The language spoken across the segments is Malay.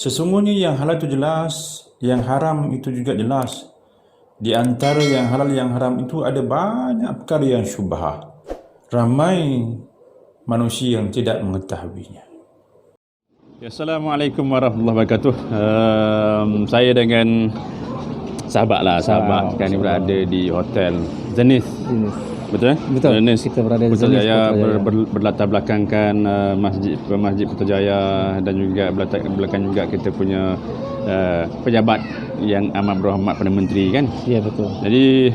Sesungguhnya yang halal itu jelas, yang haram itu juga jelas. Di antara yang halal yang haram itu ada banyak perkara yang syubhah. Ramai manusia yang tidak mengetahuinya. Assalamualaikum warahmatullahi wabarakatuh. Saya dengan sahabat kan berada di Hotel Zenith. Betul? Betul. Zenith. Kita berada di Zenith Putrajaya, berlatar belakangkan masjid Putrajaya, dan juga belakang juga kita punya pejabat yang amat berhormat Perdana Menteri kan. Ya, betul. Jadi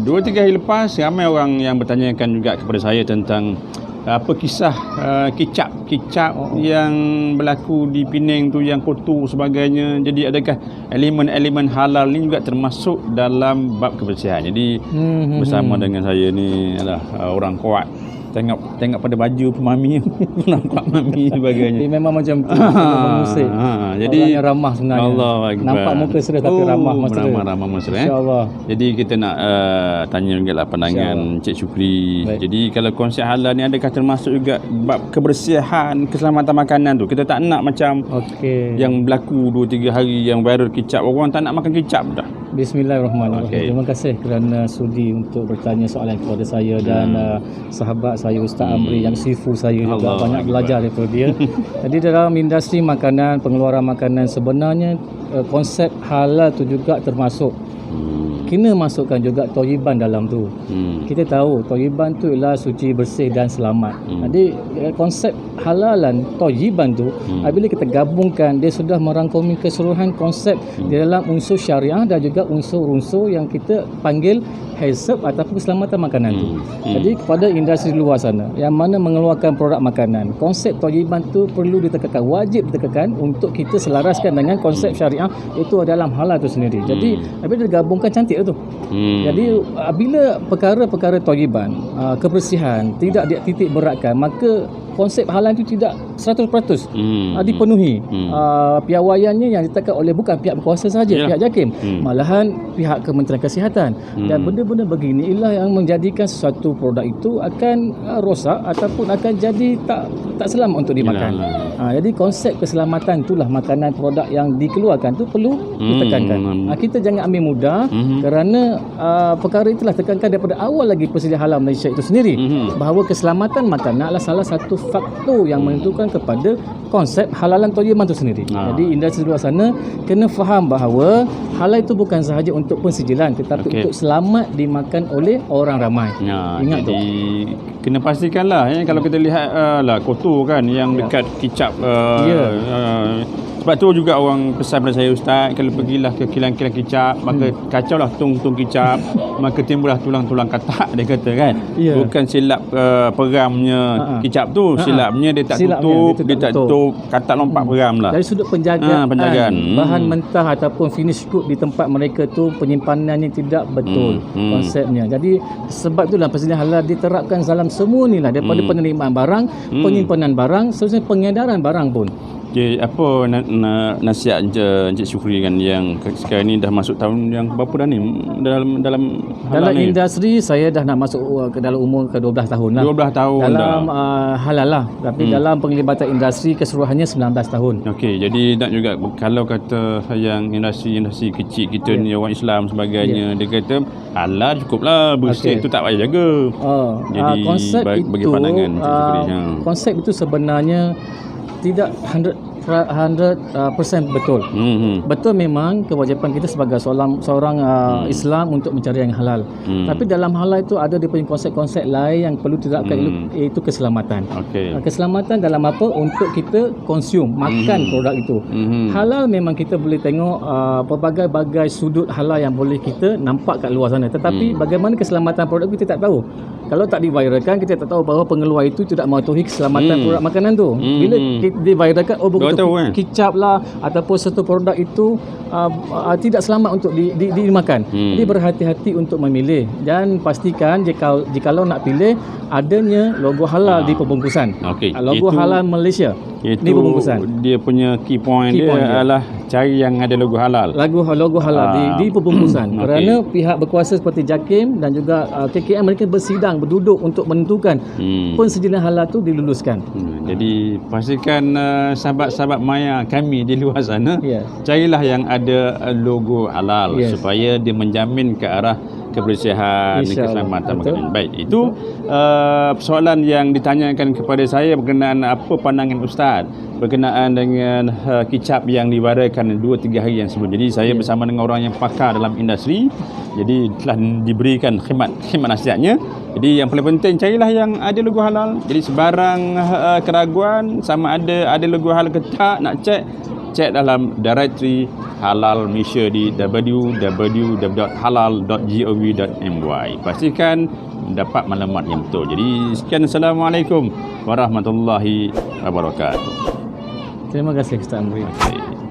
2-3 hari lepas ramai orang yang bertanyakan juga kepada saya tentang apa kisah kicap yang berlaku di Penang tu yang kotor sebagainya. Jadi adakah elemen-elemen halal ni juga termasuk dalam bab kebersihan? Jadi bersama dengan saya ni adalah orang kuat. Tengok pada baju pemami nampak mami sebagainya. Dia memang macam tu. Mengusik. Jadi orang yang ramah sebenarnya. Allah Akbar. Nampak muka serius tapi ramah mesra. Ramah mesra. Insya-Allah. Jadi kita nak tanya juga lah pandangan Encik Syukri. Baik. Jadi kalau konsep halal ni adakah termasuk juga bab kebersihan, keselamatan makanan tu? Kita tak nak macam yang berlaku 2-3 hari yang viral kicap, orang tak nak makan kicap dah. Bismillahirrahmanirrahim. Terima kasih kerana sudi untuk bertanya soalan kepada saya dan sahabat saya Ustaz Amri yang sifu saya juga banyak belajar daripada dia. Jadi dalam industri makanan, pengeluaran makanan sebenarnya konsep halal tu juga termasuk. Kena masukkan juga thayyiban dalam tu. Kita tahu thayyiban tu ialah suci, bersih dan selamat. Jadi konsep halalan thayyiban tu apabila kita gabungkan, dia sudah merangkumi keseluruhan konsep di dalam unsur syariah dan juga unsur-unsur yang kita panggil hisab ataupun keselamatan makanan tu. Jadi kepada industri luar sana yang mana mengeluarkan produk makanan, konsep thayyiban tu perlu ditekankan, wajib ditekankan untuk kita selaraskan dengan konsep syariah itu dalam halal tu sendiri. Jadi apabila digabungkan cantik tu. Jadi bila perkara-perkara thayyiban, kebersihan tidak dititik beratkan, maka konsep halal itu tidak 100% dipenuhi. Piawaiannya yang ditetapkan oleh bukan pihak berkuasa saja, pihak JAKIM, malahan pihak Kementerian Kesihatan. Dan benda-benda begini ialah yang menjadikan sesuatu produk itu akan rosak ataupun akan jadi tak selamat untuk dimakan. Jadi konsep keselamatan itulah makanan produk yang dikeluarkan tu perlu ditekankan. Kita jangan ambil mudah kerana perkara itulah tekankan daripada awal lagi Persediaan Halal Malaysia itu sendiri, bahawa keselamatan makanan adalah salah satu faktor yang menentukan kepada konsep halalan thayyiban itu sendiri. Jadi industri luar sana kena faham bahawa halal itu bukan sahaja untuk pensijilan tetapi untuk selamat dimakan oleh orang ramai. Ingat tu. Kena pastikanlah kalau kita lihat kotor kan yang dekat kicap. Sebab tu juga orang pesan pada saya, Ustaz, kalau pergilah ke kilang-kilang kicap, maka kacaulah tung kicap, maka timbullah tulang-tulang katak, dia kata kan. Bukan silap peramnya kicap tu, silapnya dia tak tutup, katak lompat peram lah. Dari sudut penjagaan, bahan mentah ataupun finish good di tempat mereka tu penyimpanannya tidak betul konsepnya. Jadi sebab itulah Persediaan Halal diterapkan dalam semua ni lah, daripada penerimaan barang, penyimpanan barang, seterusnya pengedaran barang pun. Okay, apa nasihat Encik Syukri kan yang sekarang ni dah masuk tahun yang berapa dah ni dalam industri saya dah nak masuk ke dalam umur ke 12 tahun lah. 12 tahun dalam halal lah, tapi dalam penglibatan industri keseluruhannya 19 tahun. Okey, jadi nak juga kalau kata yang industri kecil kita ni orang Islam sebagainya, dia kata halal cukuplah, bersih tu tak payah jaga. Jadi konsep bagi itu, pandangan Encik Syukri. Konsep itu sebenarnya tidak 100% betul. Betul memang kewajipan kita sebagai seorang Islam untuk mencari yang halal. Tapi dalam halal itu ada dia punya konsep-konsep lain yang perlu diterapkan, iaitu keselamatan. Keselamatan dalam apa? Untuk kita makan produk itu. Halal memang kita boleh tengok pelbagai-bagai sudut halal yang boleh kita nampak kat luar sana. Tetapi bagaimana keselamatan produk itu kita tak tahu. Kalau tak diviralkan, kita tak tahu bahawa pengeluar itu tidak mematuhi keselamatan produk makanan tu. Bila diviralkan, begitu kicap lah ataupun satu produk itu tidak selamat untuk dimakan. Jadi berhati-hati untuk memilih dan pastikan jikalau nak pilih adanya logo halal di pembungkusan. Logo halal Malaysia di pembungkusan. Dia punya key point dia adalah cari yang ada logo halal. Logo halal di pembungkusan. Kerana pihak berkuasa seperti JAKIM dan juga KKM mereka bersidang berduduk untuk menentukan persediaan halal tu diluluskan. Jadi pastikan sahabat-sahabat maya kami di luar sana, carilah yang ada logo halal supaya dia menjamin ke arah kebersihan dan keselamatan makanan. Baik, itu soalan yang ditanyakan kepada saya berkenaan apa pandangan Ustaz berkenaan dengan kicap yang diwarakan 2-3 hari yang sebelum. Jadi saya bersama dengan orang yang pakar dalam industri, jadi telah diberikan khidmat nasihatnya. Jadi yang paling penting carilah yang ada logo halal. Jadi sebarang keraguan sama ada logo halal ke tak, nak cek dalam directory Halal Malaysia di www.halal.gov.my. Pastikan dapat maklumat yang betul. Jadi sekian, Assalamualaikum warahmatullahi wabarakatuh. Terima kasih Ustaz Amri. Okay.